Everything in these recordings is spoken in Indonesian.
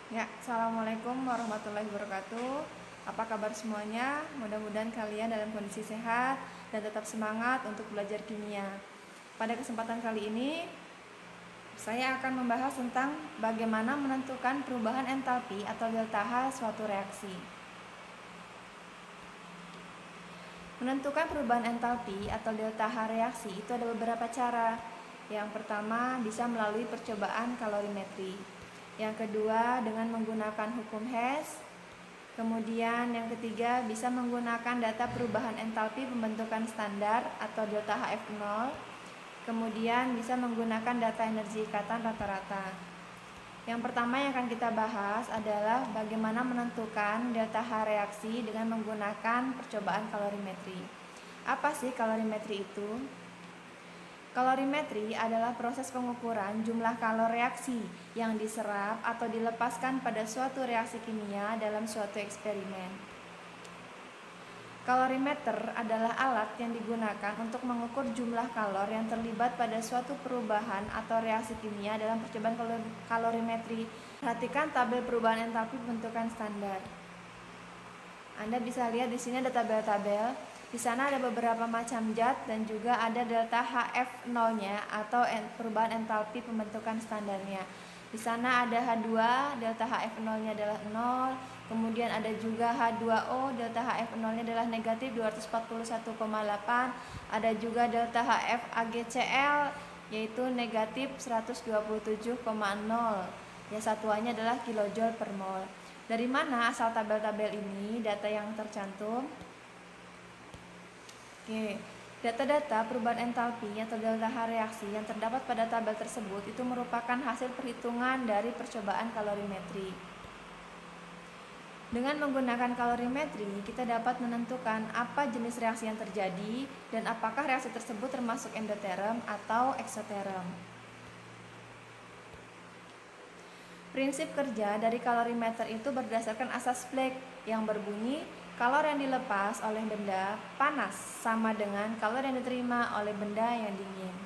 Ya, assalamualaikum warahmatullahi wabarakatuh. Apa kabar semuanya? Mudah-mudahan kalian dalam kondisi sehat dan tetap semangat untuk belajar kimia. Pada kesempatan kali ini, saya akan membahas tentang bagaimana menentukan perubahan entalpi atau delta H suatu reaksi. Menentukan perubahan entalpi atau delta H reaksi itu ada beberapa cara. Yang pertama, bisa melalui percobaan kalorimetri. Yang kedua, dengan menggunakan hukum Hess. Kemudian yang ketiga, bisa menggunakan data perubahan entalpi pembentukan standar atau delta HF0. Kemudian bisa menggunakan data energi ikatan rata-rata. Yang pertama yang akan kita bahas adalah bagaimana menentukan delta H reaksi dengan menggunakan percobaan kalorimetri. Apa sih kalorimetri itu? Kalorimetri adalah proses pengukuran jumlah kalor reaksi yang diserap atau dilepaskan pada suatu reaksi kimia dalam suatu eksperimen. Kalorimeter adalah alat yang digunakan untuk mengukur jumlah kalor yang terlibat pada suatu perubahan atau reaksi kimia dalam percobaan kalorimetri. Perhatikan tabel perubahan entalpi pembentukan standar. Anda bisa lihat di sini ada tabel-tabel. Di sana ada beberapa macam zat dan juga ada delta HF0-nya atau perubahan entalpi pembentukan standarnya. Di sana ada H2, delta HF0-nya adalah 0. Kemudian ada juga H2O, delta HF0-nya adalah negatif 241,8. Ada juga delta HFAgCl yaitu negatif 127,0. Ya, satuannya adalah kilojoule per mol. Dari mana asal tabel-tabel ini, data yang tercantum? Oke, data-data perubahan entalpi atau delta H reaksi yang terdapat pada tabel tersebut itu merupakan hasil perhitungan dari percobaan kalorimetri. Dengan menggunakan kalorimetri, kita dapat menentukan apa jenis reaksi yang terjadi dan apakah reaksi tersebut termasuk endoterm atau eksoterm. Prinsip kerja dari kalorimeter itu berdasarkan asas Planck yang berbunyi kalor yang dilepas oleh benda panas sama dengan kalor yang diterima oleh benda yang dingin.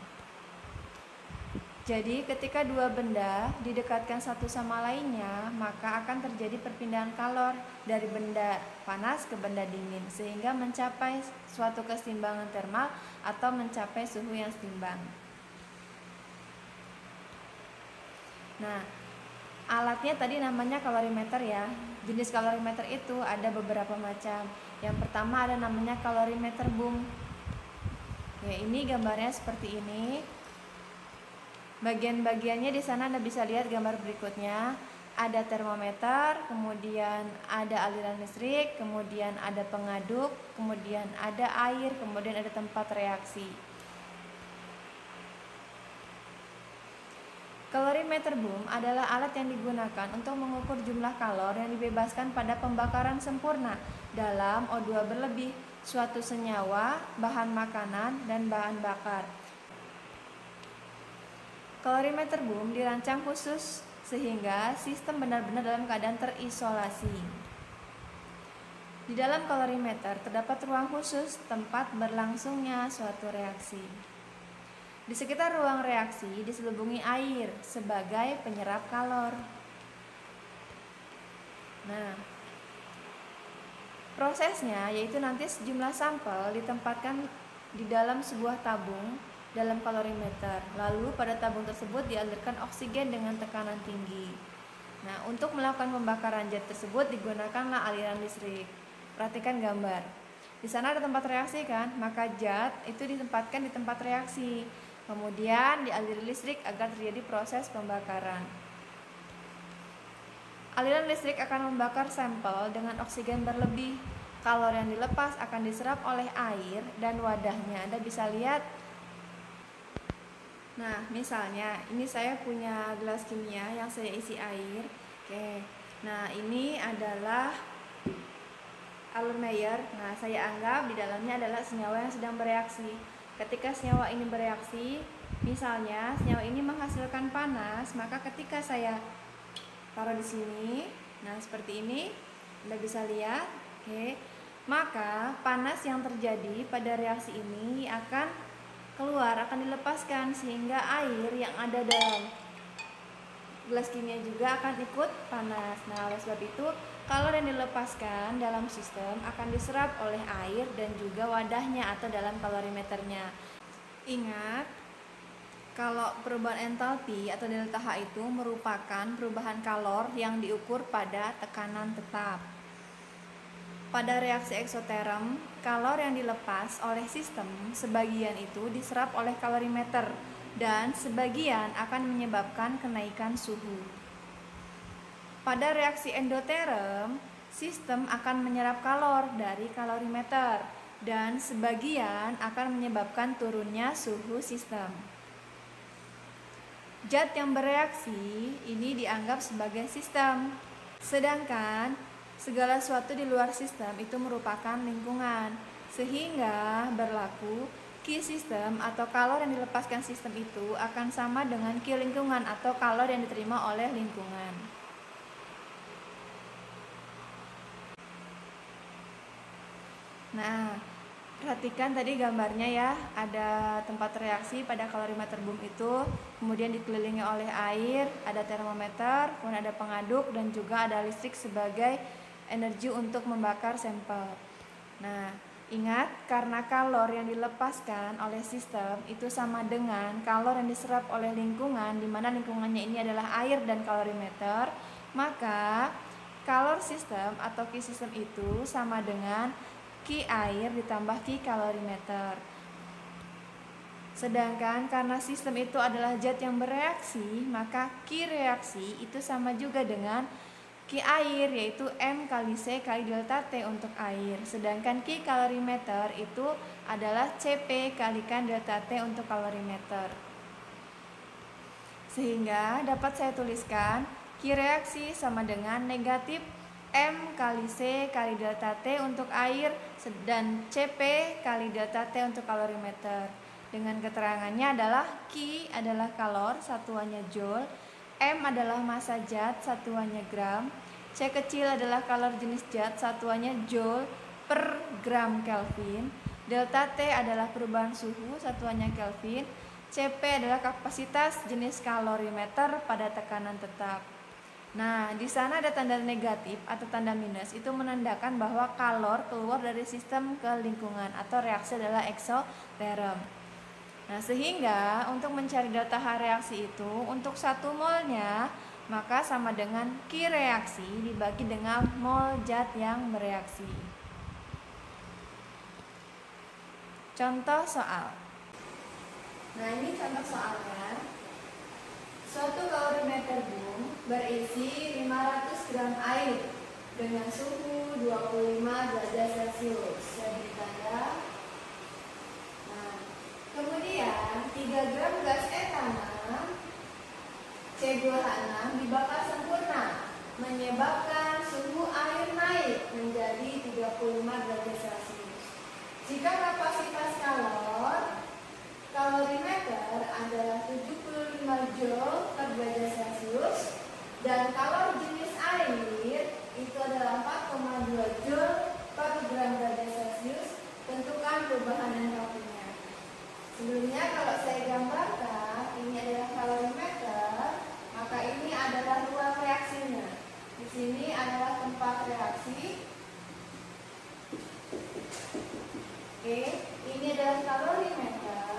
Jadi ketika dua benda didekatkan satu sama lainnya, maka akan terjadi perpindahan kalor dari benda panas ke benda dingin sehingga mencapai suatu keseimbangan termal atau mencapai suhu yang seimbang. Nah, alatnya tadi namanya kalorimeter ya. Jenis kalorimeter itu ada beberapa macam. Yang pertama ada namanya kalorimeter boom. Ya, ini gambarnya seperti ini. Bagian-bagiannya di sana Anda bisa lihat gambar berikutnya. Ada termometer, kemudian ada aliran listrik, kemudian ada pengaduk, kemudian ada air, kemudian ada tempat reaksi. Kalorimeter boom adalah alat yang digunakan untuk mengukur jumlah kalor yang dibebaskan pada pembakaran sempurna dalam O2 berlebih, suatu senyawa, bahan makanan, dan bahan bakar. Kalorimeter boom dirancang khusus sehingga sistem benar-benar dalam keadaan terisolasi. Di dalam kalorimeter terdapat ruang khusus tempat berlangsungnya suatu reaksi. Di sekitar ruang reaksi diselubungi air sebagai penyerap kalor. Nah, prosesnya yaitu nanti sejumlah sampel ditempatkan di dalam sebuah tabung dalam kalorimeter. Lalu pada tabung tersebut dialirkan oksigen dengan tekanan tinggi. Nah, untuk melakukan pembakaran zat tersebut digunakanlah aliran listrik. Perhatikan gambar. Di sana ada tempat reaksi kan? Maka zat itu ditempatkan di tempat reaksi. Kemudian dialiri listrik agar terjadi proses pembakaran. Aliran listrik akan membakar sampel dengan oksigen berlebih. Kalor yang dilepas akan diserap oleh air dan wadahnya. Anda bisa lihat. Nah, misalnya ini saya punya gelas kimia yang saya isi air. Oke. Nah, ini adalah alur Mayer. Nah, saya anggap di dalamnya adalah senyawa yang sedang bereaksi. Ketika senyawa ini bereaksi, misalnya senyawa ini menghasilkan panas, maka ketika saya taruh di sini, nah seperti ini, Anda bisa lihat, oke. Maka panas yang terjadi pada reaksi ini akan keluar, akan dilepaskan sehingga air yang ada dalam gelas kimia juga akan ikut panas. Nah, oleh sebab itu, kalor yang dilepaskan dalam sistem akan diserap oleh air dan juga wadahnya atau dalam kalorimeternya. Ingat, kalau perubahan entalpi atau delta H itu merupakan perubahan kalor yang diukur pada tekanan tetap. Pada reaksi eksoterm, kalor yang dilepas oleh sistem sebagian itu diserap oleh kalorimeter dan sebagian akan menyebabkan kenaikan suhu. Pada reaksi endoterm, sistem akan menyerap kalor dari kalorimeter dan sebagian akan menyebabkan turunnya suhu sistem. Zat yang bereaksi ini dianggap sebagai sistem, sedangkan segala sesuatu di luar sistem itu merupakan lingkungan, sehingga berlaku Q sistem atau kalor yang dilepaskan sistem itu akan sama dengan Q lingkungan atau kalor yang diterima oleh lingkungan. Nah, perhatikan tadi gambarnya ya, ada tempat reaksi pada kalorimeter boom itu, kemudian dikelilingi oleh air, ada termometer, kemudian ada pengaduk dan juga ada listrik sebagai energi untuk membakar sampel. Nah, ingat, karena kalor yang dilepaskan oleh sistem itu sama dengan kalor yang diserap oleh lingkungan, di mana lingkungannya ini adalah air dan kalorimeter, maka kalor sistem atau Q sistem itu sama dengan Q air ditambah Q kalorimeter. Sedangkan karena sistem itu adalah zat yang bereaksi, maka Q reaksi itu sama juga dengan Q air, yaitu M kali C kali delta T untuk air. Sedangkan Q kalorimeter itu adalah CP kalikan delta T untuk kalorimeter. Sehingga dapat saya tuliskan Q reaksi sama dengan negatif M kali C kali delta T untuk air dan CP kali delta T untuk kalorimeter. Dengan keterangannya adalah Q adalah kalor, satuannya joule, M adalah massa zat, satuannya gram, C kecil adalah kalor jenis zat, satuannya joule per gram Kelvin, delta T adalah perubahan suhu, satuannya Kelvin, CP adalah kapasitas jenis kalorimeter pada tekanan tetap. Nah, di sana ada tanda negatif atau tanda minus, itu menandakan bahwa kalor keluar dari sistem ke lingkungan atau reaksi adalah eksoterm. Nah, sehingga untuk mencari delta H reaksi itu, untuk 1 molnya maka sama dengan Q reaksi dibagi dengan mol zat yang bereaksi. Contoh soal. Nah, ini contoh soalnya. Suatu kalorimeter boom berisi 500 gram air dengan suhu 25 derajat Celcius. Saya beri tanda. Nah, kemudian 3 gram gas etanol C2H6 dibakar sempurna, menyebabkan suhu air naik menjadi 35 derajat Celcius. Jika kapasitas kalorimeter adalah 75 joule per derajat Celcius dan kalor jenis air itu adalah 4,2 joule per gram derajat Celcius, tentukan perubahan entalpinya. Sebelumnya kalau saya gambarkan, ini adalah kalorimeter, maka ini adalah ruang reaksinya. Di sini adalah tempat reaksi. Oke, ini adalah kalorimeter.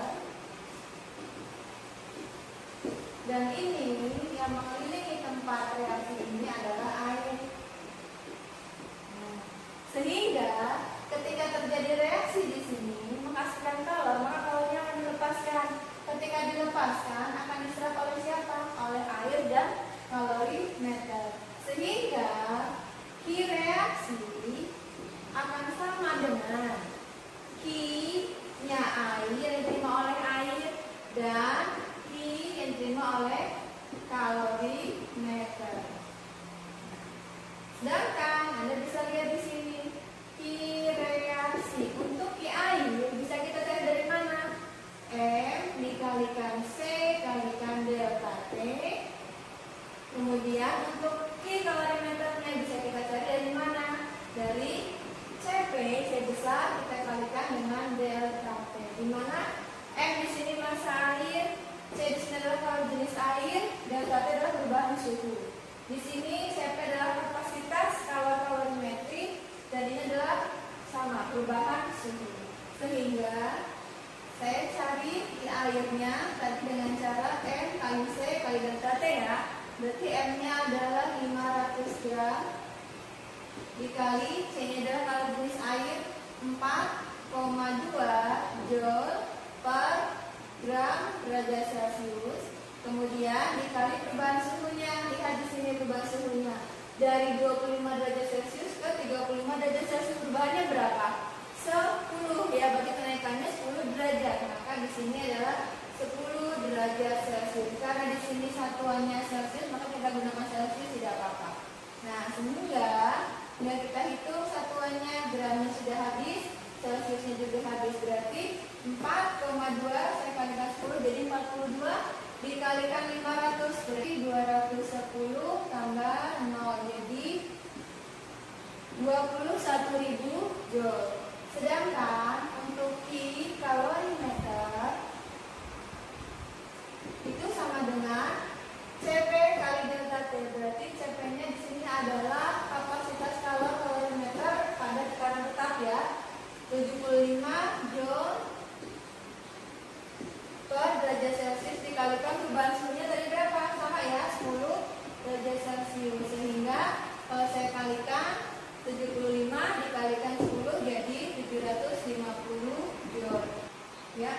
Dan ini yang mengelilingi tempat reaksi ini adalah air. Sehingga ketika terjadi reaksi di sini menghasilkan kalor, maka kalornya akan dilepaskan. Ketika dilepaskan akan diserap oleh siapa? Oleh air dan kalorimeter. Sehingga Q reaksi akan sama dengan Q-nya air yang diterima oleh air dan Q yang diterima oleh kalorimeter. Sedangkan Anda bisa lihat di sini Q reaksi untuk Q air bisa kita cari dari mana? M dikalikan C kalikan delta T. Kemudian untuk Q kalorimeternya bisa kita cari dari mana? Dari CP, C besar kita kalikan dengan delta T. Di mana M di sini massa air, C di sini adalah kalori jenis air, delta T adalah perubahan suhu. Di sini Cp adalah kapasitas kalorimetrik dan ini adalah sama perubahan suhu. Sehingga saya cari di airnya tadi dengan cara M kali C kali delta T ya. Berarti M-nya adalah 500 gram dikali C-nya adalah kalori jenis air 4,2 joule per gram derajat Celcius. Kemudian dikali perubahan suhunya. Lihat di sini perubahan suhunya. Dari 25 derajat Celcius ke 35 derajat Celcius perubahannya berapa? 10 ya, berarti kenaikannya 10 derajat. Maka di sini adalah 10 derajat Celcius. Karena di sini satuannya Celcius, maka kita gunakan Celcius tidak apa-apa. Nah, sehingga bila kita hitung satuannya, gramnya sudah habis, Celciusnya juga habis, berarti 4,2 saya kalikan 10 jadi 42 dikalikan 500 berarti 210 tambah 0 jadi 21.000 joule. Sedangkan untuk Q kalorimeter itu sama dengan Cp kali delta T. Berarti Cp-nya di sini adalah kapasitas kalorimeter pada tekanan tetap ya. 75 joule per derajat Celcius dikalikan perubahan suhunya tadi berapa? Sama ya, 10 derajat Celcius. Sehingga kalau saya kalikan 75 dikalikan 10 jadi 750 joule. Ya.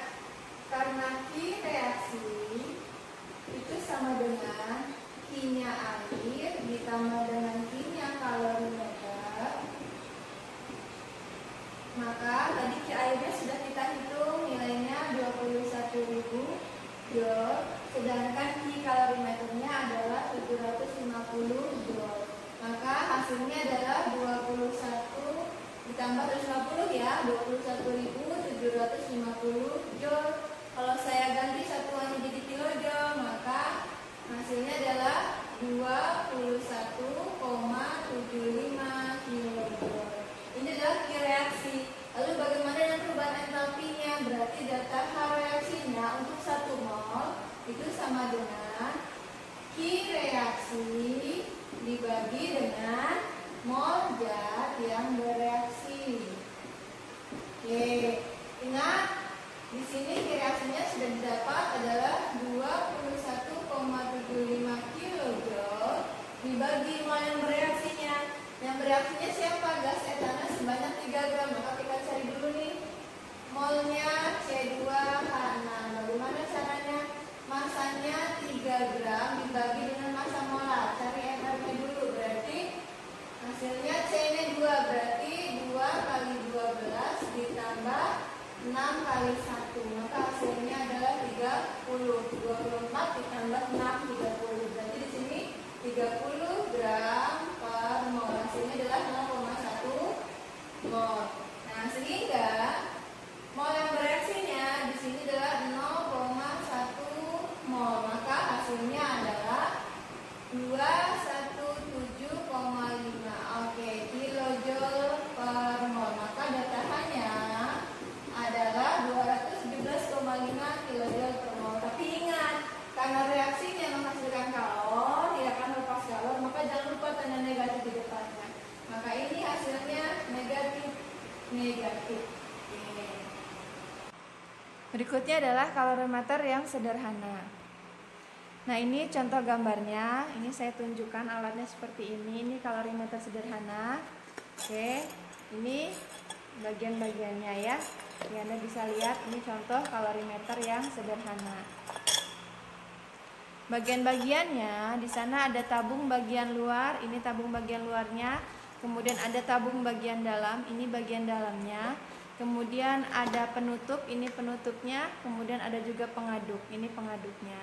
Karena Q reaksi itu sama dengan Q-nya air ditambah dengan Q-nya kalorimeter. Maka tadi Q airnya sudah kita hitung nilainya 21.000 joule, sedangkan Q kalorimeternya adalah 750 joule. Maka hasilnya adalah 21 ditambah 150 ya, 21.750 joule. Kalau saya ganti satuannya jadi kilojoule, maka hasilnya adalah 21,75 kilojoule. Ini adalah Q reaksi. Lalu bagaimana dengan perubahan entalpinya? Berarti delta H reaksinya untuk 1 mol itu sama dengan Q reaksi dibagi dengan mol zat yang bereaksi. Oke, ingat di sini Q reaksinya sudah didapat adalah 21,75 kilojoule dibagi mol yang bereaksinya. Yang bereaksinya siapa? Gas etana sebanyak 3 gram. Maka kita cari dulu nih molnya C2H6. Bagaimana caranya? Masanya 3 gram dibagi dengan massa molar. Cari MR-nya dulu. Berarti hasilnya C-nya 2. Berarti 2 kali 12 ditambah 6 kali 1. Maka hasilnya adalah 30. 24 ditambah 6, 30. Berarti di sini 30 gram per mol. Hasilnya adalah 0,1 mol. Nah, sehingga mol yang bereaksinya di sini adalah 0,1 mol. Maka hasilnya adalah 217,5. Oke, kilojoule per mol. Maka delta H-nya adalah 217,5 kilojoule per mol. Tapi ingat, karena reaksinya menghasilkan kalor, tidak akan lepas kalor, maka jangan lupa tanda negatif di depannya. Maka ini hasilnya negatif. Oke. Berikutnya adalah kalorimeter yang sederhana. Nah, ini contoh gambarnya. Ini saya tunjukkan alatnya seperti ini. Ini kalorimeter sederhana. Oke, ini bagian-bagiannya ya. Jadi Anda bisa lihat ini contoh kalorimeter yang sederhana. Bagian-bagiannya di sana ada tabung bagian luar, ini tabung bagian luarnya. Kemudian ada tabung bagian dalam, ini bagian dalamnya. Kemudian ada penutup, ini penutupnya. Kemudian ada juga pengaduk, ini pengaduknya.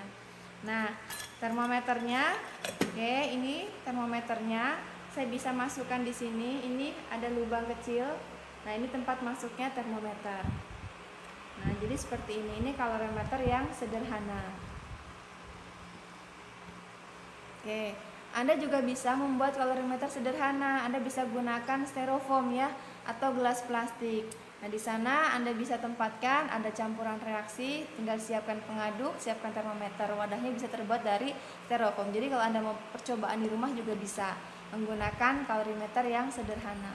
Nah, termometernya, oke, ini termometernya. Saya bisa masukkan di sini. Ini ada lubang kecil. Nah, ini tempat masuknya termometer. Nah, jadi seperti ini. Ini kalorimeter yang sederhana. Oke, Anda juga bisa membuat kalorimeter sederhana. Anda bisa gunakan styrofoam ya, atau gelas plastik. Nah, di sana Anda bisa tempatkan ada campuran reaksi, tinggal siapkan pengaduk, siapkan termometer. Wadahnya bisa terbuat dari styrofoam. Jadi kalau Anda mau percobaan di rumah juga bisa menggunakan kalorimeter yang sederhana.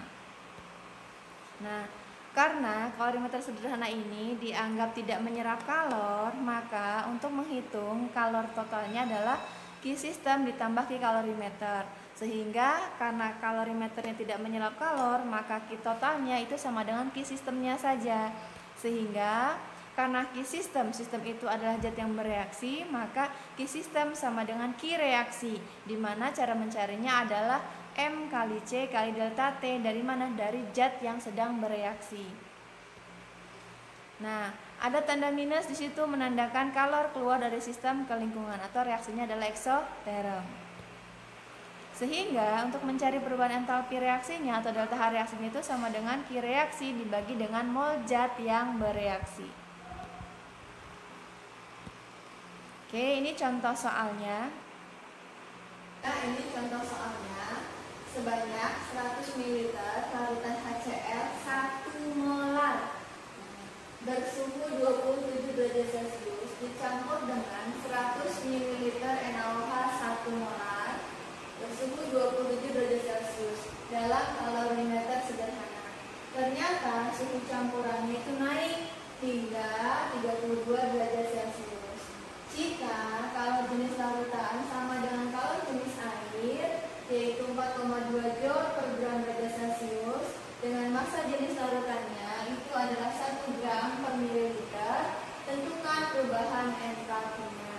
Nah, karena kalorimeter sederhana ini dianggap tidak menyerap kalor, maka untuk menghitung kalor totalnya adalah Q system ditambah Q kalorimeter. Sehingga karena kalorimeternya tidak menyerap kalor, maka Q totalnya itu sama dengan Q sistemnya saja. Sehingga karena Q sistem itu adalah zat yang bereaksi, maka Q sistem sama dengan Q reaksi, di mana cara mencarinya adalah M kali C kali delta T. Dari mana? Dari zat yang sedang bereaksi. Nah, ada tanda minus di situ menandakan kalor keluar dari sistem ke lingkungan atau reaksinya adalah eksoterm. Sehingga untuk mencari perubahan entalpi reaksinya atau delta H reaksinya itu sama dengan Q reaksi dibagi dengan mol zat yang bereaksi. Oke, ini contoh soalnya. Nah, ini contoh soalnya. Sebanyak 100 ml larutan HCl 1 molar bersuhu 27 derajat Celcius dicampur dengan 100 ml NaOH 1 molar bersuhu 27 derajat Celcius dalam kalorimeter sederhana. Ternyata suhu campurannya itu naik hingga 32 derajat Celcius. Jika kalor jenis larutan sama dengan kalor jenis air, yaitu 4,2 joule per gram derajat Celcius, dengan massa jenis larutannya itu adalah 1 gram per mililiter, tentukan perubahan entalpinya.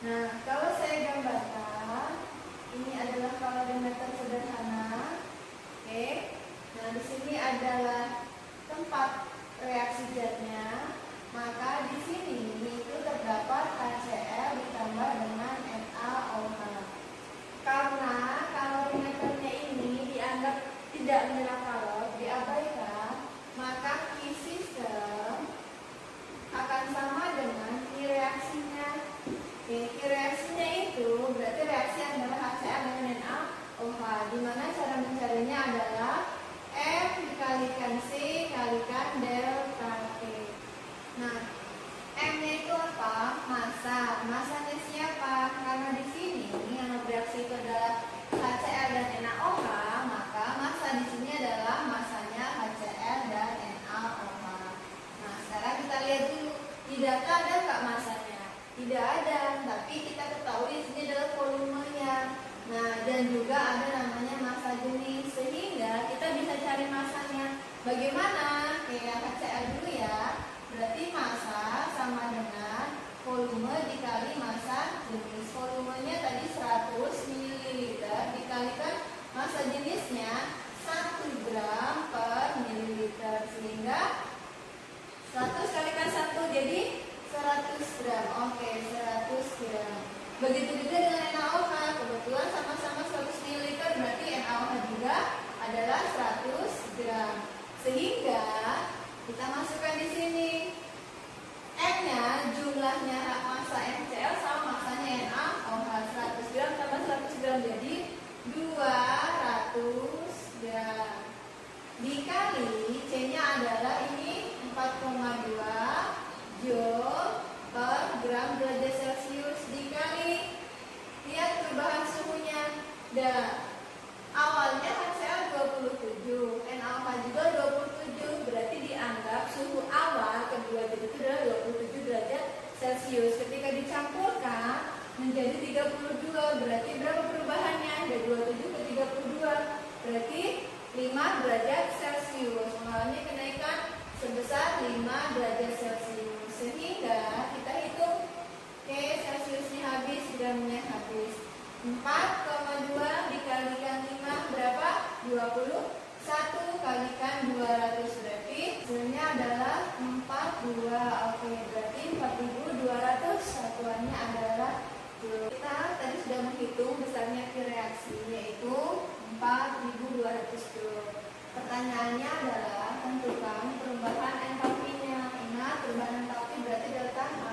Nah, kalau saya gambarkan, ini adalah kalorimeter sederhana. Oke. Nah, di sini adalah tempat reaksi zatnya. Maka di sini itu terdapat HCl ditambah dengan NaOH. Karena kalorimeternya ini dianggap tidak menyerap kalor, diabaikan, maka Q system akan sama dengan Q reaksinya. Q reaksinya itu berarti reaksi antara HCl dengan NaOH, di mana cara mencarinya adalah M dikalikan C kalikan delta T. Nah, M-nya itu apa? Massa. Massanya siapa? Karena di sini yang bereaksi itu adalah HCl dan NaOH, maka massa di sini adalah massanya HCl dan NaOH. Nah, sekarang kita lihat dulu di data ada nggak massanya? Tidak ada, tapi kita ketahui di sini adalah volumenya. Nah, dan juga ada namanya massa jenis, sehingga kita bisa cari massanya. Bagaimana? Kayak HCl dulu ya. Berarti massa sama dengan volume dikali massa jenis. Volumenya tadi 100 ml dikalikan massa jenisnya 1 gram per mililiter, sehingga 100 kalikan 1 jadi 100 gram. Oke, 100 gram. Begitu juga dengan NaOH, kebetulan sama-sama 100 ml, berarti NaOH juga adalah 100 gram. Sehingga kita masukkan di sini. M-nya jumlahnya massa HCl sama massanya NaOH, 100 gram tambah 100 gram jadi 200 gram. Dikali C-nya adalah ini 4,2 joule per gram derajat Celcius, dikali lihat perubahan suhunya. Dan awalnya HCl 27, NaOH juga 27, berarti dianggap suhu awal kedua zat itu adalah 27 derajat Celcius. Ketika dicampurkan menjadi 32, berarti berapa perubahannya? Dari 27 ke 32, berarti 5 derajat Celcius. Mengalami kenaikan sebesar 5 derajat Celcius. Sehingga kita hitung, oke, Celciusnya habis, gramnya habis. 4,2 dikalikan 5 berapa? 21 kalikan 200, berarti hasilnya adalah 42. Oke, berarti 4200 satuannya adalah joule. Kita tadi sudah menghitung besarnya Q reaksi, yaitu 4200 joule. Pertanyaannya adalah tentukan perubahan entalpinya. Ingat, perubahan entalpi berarti delta H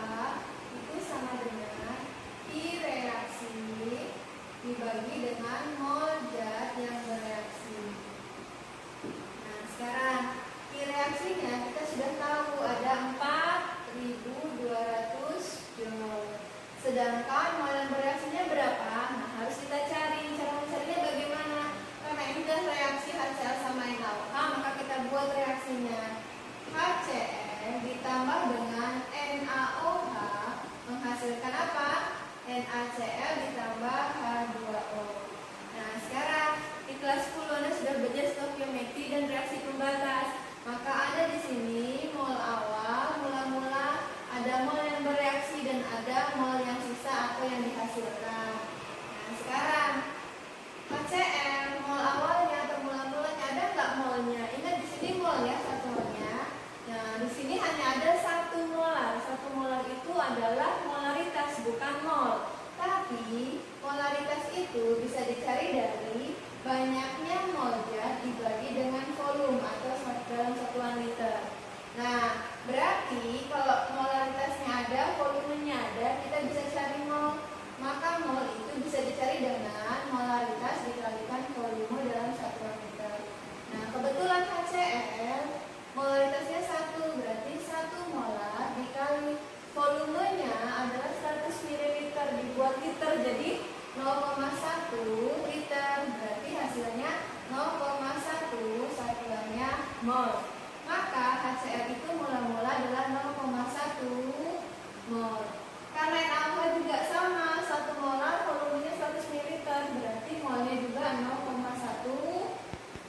itu sama dengan Q reaksi dibagi dengan mol zat yang bereaksi. Nah, sekarang Q reaksinya mol. Maka HCl itu mula-mula adalah 0,1 mol. Karena NaOH juga sama, 1 molar volumenya 100 ml, berarti molnya juga 0,1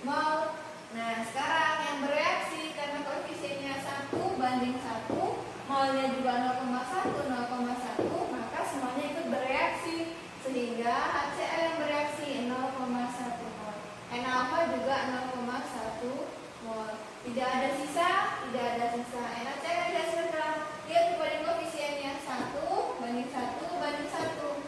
mol. Nah, sekarang yang bereaksi karena koefisiennya 1:1, molnya juga 0,1, maka semuanya ikut bereaksi. Sehingga HCl yang bereaksi 0,1 mol. NaOH juga 0,1 mol. Tidak ada sisa. NaCl yang dihasilkan, lihat perbandingan koefisiennya 1:1.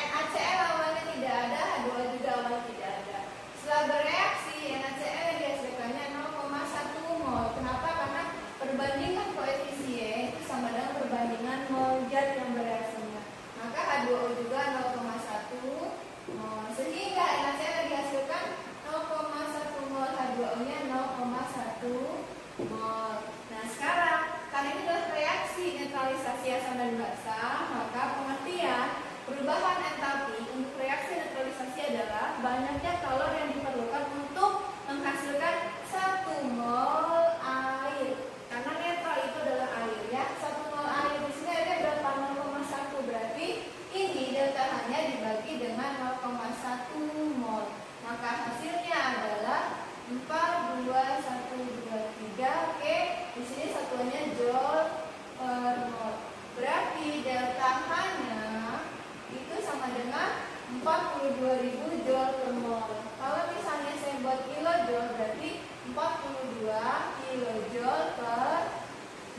NaCl awalnya tidak ada, H2O juga awalnya tidak ada. Setelah bereaksi, NaCl yang dihasilkannya 0,1 mol. Kenapa? Karena perbandingan koefisien itu sama dengan perbandingan mol zat yang bereaksinya. Maka H2O juga 0,1 mol. Sehingga NaCl yang dihasilkan 0,1 mol, H2O-nya 0,1 mol. Nah, sekarang karena ini adalah reaksi neutralisasi asam dan basa, maka pengertian perubahan entalpi untuk reaksi neutralisasi adalah banyaknya kalor yang diperlukan untuk menghasilkan 1 mol air. Karena netral itu adalah air ya. 1 mol air di sini ada berapa? 0,1. Berarti ini delta H-nya dibagi dengan 0,1 mol. Maka hasilnya adalah 42123. Oke, di sini satuannya joule per mol. Berarti delta H-nya itu sama dengan 42.000 joule per mol. Kalau misalnya saya buat kilojoule, berarti 42 kilojoule per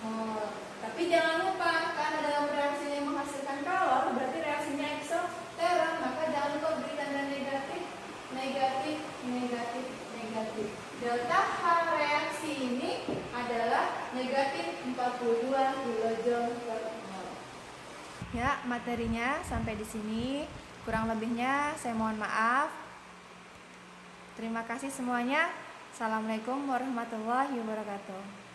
mol. Tapi jangan lupa, karena dalam reaksi yang menghasilkan kalor, berarti reaksinya eksoteron, maka jangan lupa beri tanda negatif. Delta H reaksi ini adalah negatif 42 kilojoule per mol. Ya, materinya sampai di sini. Kurang lebihnya saya mohon maaf. Terima kasih semuanya. Assalamualaikum warahmatullahi wabarakatuh.